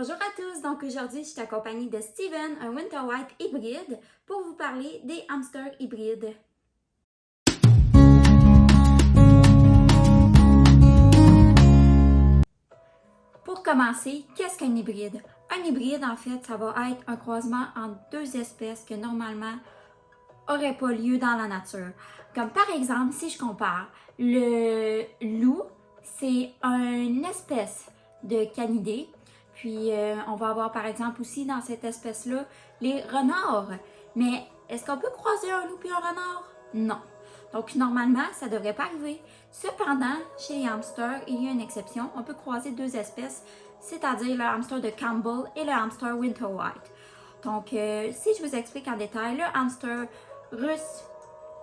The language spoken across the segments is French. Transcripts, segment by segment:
Bonjour à tous, donc aujourd'hui je suis accompagnée de Steven, un Winter White hybride, pour vous parler des hamsters hybrides. Pour commencer, qu'est-ce qu'un hybride? Un hybride, en fait, ça va être un croisement entre deux espèces que normalement n'auraient pas lieu dans la nature. Comme par exemple, si je compare, le loup, c'est une espèce de canidé. Puis on va avoir par exemple aussi dans cette espèce-là les renards. Mais est-ce qu'on peut croiser un loup et un renard? Non. Donc normalement, ça ne devrait pas arriver. Cependant, chez les hamsters, il y a une exception. On peut croiser deux espèces, c'est-à-dire le hamster de Campbell et le hamster Winter White. Donc, si je vous explique en détail, le hamster russe,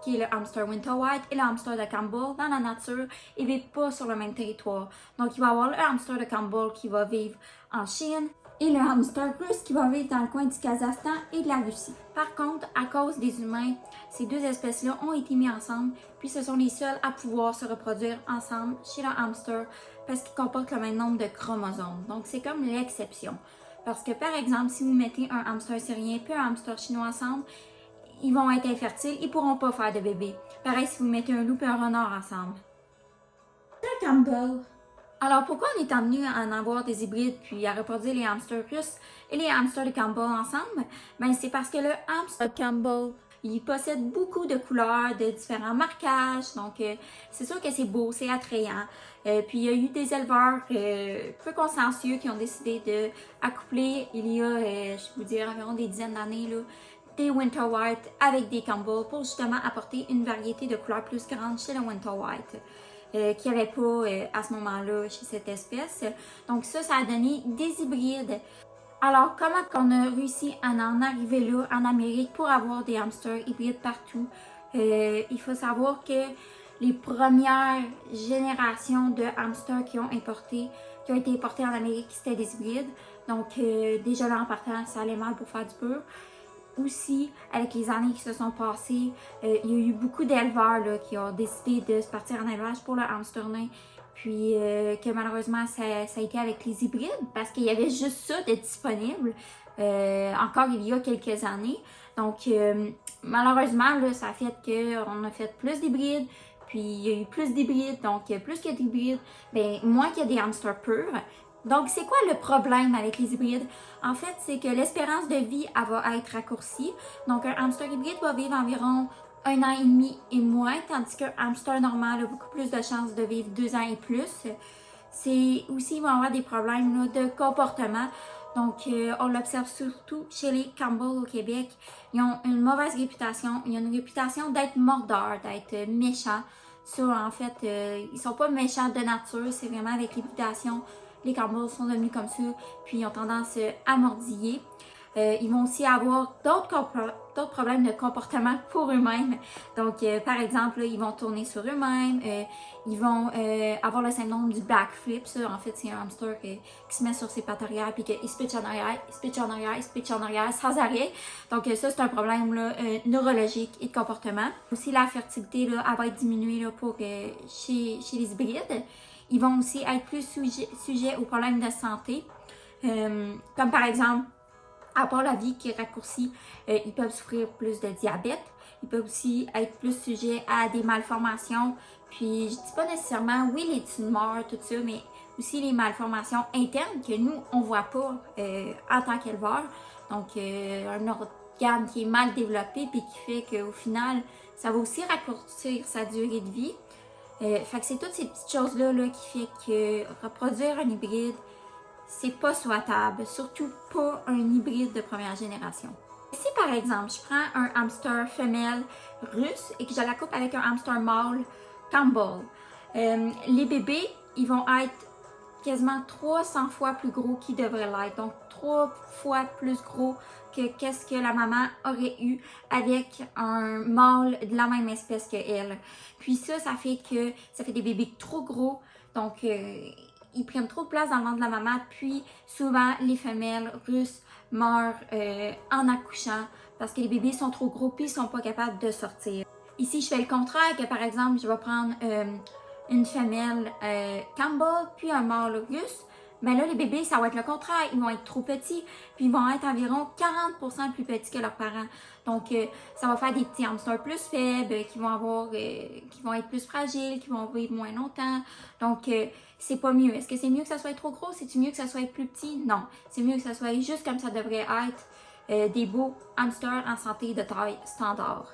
qui est le hamster Winter White, et le hamster de Campbell, dans la nature, ils ne vivent pas sur le même territoire. Donc, il va y avoir le hamster de Campbell qui va vivre en Chine et le hamster russe qui va vivre dans le coin du Kazakhstan et de la Russie. Par contre, à cause des humains, ces deux espèces-là ont été mises ensemble, puis ce sont les seuls à pouvoir se reproduire ensemble chez le hamster parce qu'ils comportent le même nombre de chromosomes. Donc, c'est comme l'exception. Parce que, par exemple, si vous mettez un hamster syrien et un hamster chinois ensemble, ils vont être infertiles, ils ne pourront pas faire de bébé. Pareil si vous mettez un loup et un renard ensemble. Le Campbell. Alors, pourquoi on est amené à en avoir des hybrides puis à reproduire les hamsters russes et les hamsters de Campbell ensemble? Ben, c'est parce que le hamster Campbell, il possède beaucoup de couleurs, de différents marquages. Donc, c'est sûr que c'est beau, c'est attrayant. Puis, il y a eu des éleveurs peu consciencieux qui ont décidé d'accoupler, il y a, je vous dirais, environ des dizaines d'années, des Winter White avec des Campbell pour justement apporter une variété de couleurs plus grande chez le Winter White. Qu'il n'y avait pas à ce moment-là chez cette espèce. Donc ça a donné des hybrides. Alors, comment qu'on a réussi à en arriver là en Amérique pour avoir des hamsters hybrides partout? Il faut savoir que les premières générations de hamsters qui ont été importés en Amérique, c'était des hybrides. Donc, déjà là en partant, ça allait mal pour faire du beurre. Aussi, avec les années qui se sont passées, il y a eu beaucoup d'éleveurs qui ont décidé de se partir en élevage pour le hamster nain. Puis que malheureusement, ça a été avec les hybrides parce qu'il y avait juste ça de disponible encore il y a quelques années. Donc, malheureusement, là, ça a fait qu'on a fait plus d'hybrides. Puis, il y a eu plus d'hybrides. Donc, plus qu'il y a d'hybrides, bien, moins qu'il y a des hamsters purs. Donc, c'est quoi le problème avec les hybrides? En fait, c'est que l'espérance de vie, elle va être raccourcie. Donc, un hamster hybride va vivre environ 1 an et demi et moins, tandis qu'un hamster normal a beaucoup plus de chances de vivre 2 ans et plus. C'est aussi, ils vont avoir des problèmes là, de comportement. Donc, on l'observe surtout chez les Campbell au Québec. Ils ont une mauvaise réputation. Ils ont une réputation d'être mordeurs, d'être méchants. Ça, en fait, ils sont pas méchants de nature. C'est vraiment avec l'hybridation. Les Campbell sont devenus comme ça, puis ils ont tendance à mordiller. Ils vont aussi avoir d'autres problèmes de comportement pour eux-mêmes. Donc, par exemple, là, ils vont tourner sur eux-mêmes, ils vont avoir le syndrome du backflip. Ça, en fait, c'est un hamster qui se met sur ses pattes arrière, puis qu'il se pitch en arrière, il se pitch en arrière, il se pitch en arrière sans arrêt. Donc, ça, c'est un problème là, neurologique et de comportement. Aussi, la fertilité là, elle va être diminuée là, chez les hybrides. Ils vont aussi être plus sujets aux problèmes de santé, comme par exemple, à part la vie qui est raccourcie, ils peuvent souffrir plus de diabète. Ils peuvent aussi être plus sujets à des malformations. Puis, je dis pas nécessairement, oui, les tumeurs, tout ça, mais aussi les malformations internes que nous, on voit pas en tant qu'éleveur. Donc, un organe qui est mal développé puis qui fait qu'au final, ça va aussi raccourcir sa durée de vie. Fait que c'est toutes ces petites choses-là qui fait que reproduire un hybride, c'est pas souhaitable, surtout pas un hybride de première génération. Si par exemple, je prends un hamster femelle russe et que je la coupe avec un hamster mâle Campbell, les bébés, ils vont être quasiment 300 fois plus gros qu'ils devraient l'être. Donc, 3 fois plus gros que qu'est-ce que la maman aurait eu avec un mâle de la même espèce que elle. Puis ça fait des bébés trop gros. Donc, ils prennent trop de place dans le ventre de la maman. Puis, souvent, les femelles russes meurent en accouchant parce que les bébés sont trop gros puis ils sont pas capables de sortir. Ici, je fais le contraire, que par exemple, je vais prendre une femelle Campbell puis un mâle russe. ben là, les bébés, ça va être le contraire. Ils vont être trop petits, puis ils vont être environ 40% plus petits que leurs parents. Donc, ça va faire des petits hamsters plus faibles, qui vont être plus fragiles, qui vont vivre moins longtemps. Donc, c'est pas mieux. Est-ce que c'est mieux que ça soit trop gros? C'est-tu mieux que ça soit plus petit? Non. C'est mieux que ça soit juste comme ça devrait être, des beaux hamsters en santé de taille standard.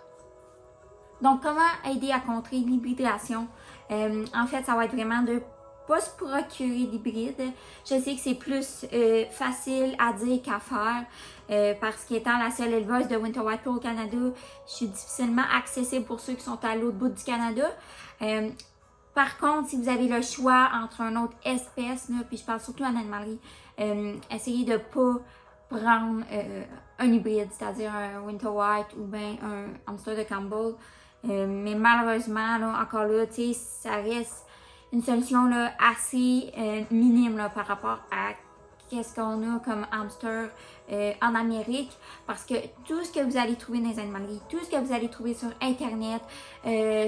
Donc, comment aider à contrer l'hybridation? En fait, ça va être vraiment de pas se procurer d'hybride. Je sais que c'est plus facile à dire qu'à faire parce qu'étant la seule éleveuse de Winter White Pearl au Canada, je suis difficilement accessible pour ceux qui sont à l'autre bout du Canada. Par contre, si vous avez le choix entre une autre espèce, là, puis je parle surtout en animalerie, essayez de ne pas prendre un hybride, c'est-à-dire un Winter White ou bien un hamster de Campbell. Mais malheureusement, là, encore là, tu sais, ça reste une solution là, assez minime là, par rapport à qu'est-ce qu'on a comme hamster en Amérique, parce que tout ce que vous allez trouver dans les animaleries, tout ce que vous allez trouver sur Internet,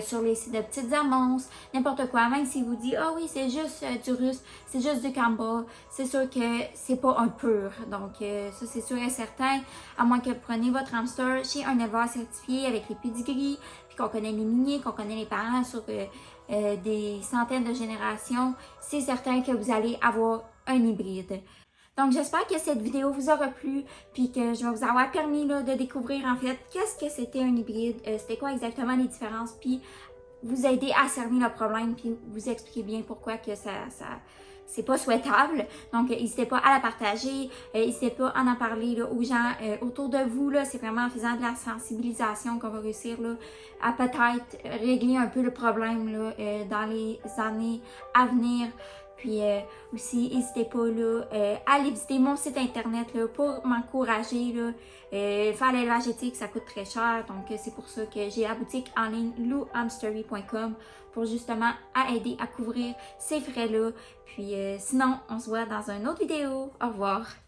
sur les sites de petites annonces, n'importe quoi, même si vous dites « Ah oui, c'est juste du russe, c'est juste du Campbell », c'est sûr que c'est pas un pur. Donc ça, c'est sûr et certain, à moins que vous preniez votre hamster chez un éleveur certifié avec les pédigrees, puis qu'on connaît les lignées, qu'on connaît les parents sur des centaines de générations, c'est certain que vous allez avoir un hybride. Donc, j'espère que cette vidéo vous aura plu, puis que je vais vous avoir permis là, de découvrir en fait qu'est-ce que c'était un hybride, c'était quoi exactement les différences, puis vous aider à cerner le problème, puis vous expliquer bien pourquoi que c'est pas souhaitable. Donc, n'hésitez pas à la partager, n'hésitez pas à en parler là, aux gens autour de vous. C'est vraiment en faisant de la sensibilisation qu'on va réussir là, à peut-être régler un peu le problème là, dans les années à venir. Puis aussi, n'hésitez pas là, à aller visiter mon site internet là, pour m'encourager. Faire l'élevage éthique, ça coûte très cher. Donc, c'est pour ça que j'ai la boutique en ligne louhamstery.com pour justement aider à couvrir ces frais-là. Puis sinon, on se voit dans une autre vidéo. Au revoir!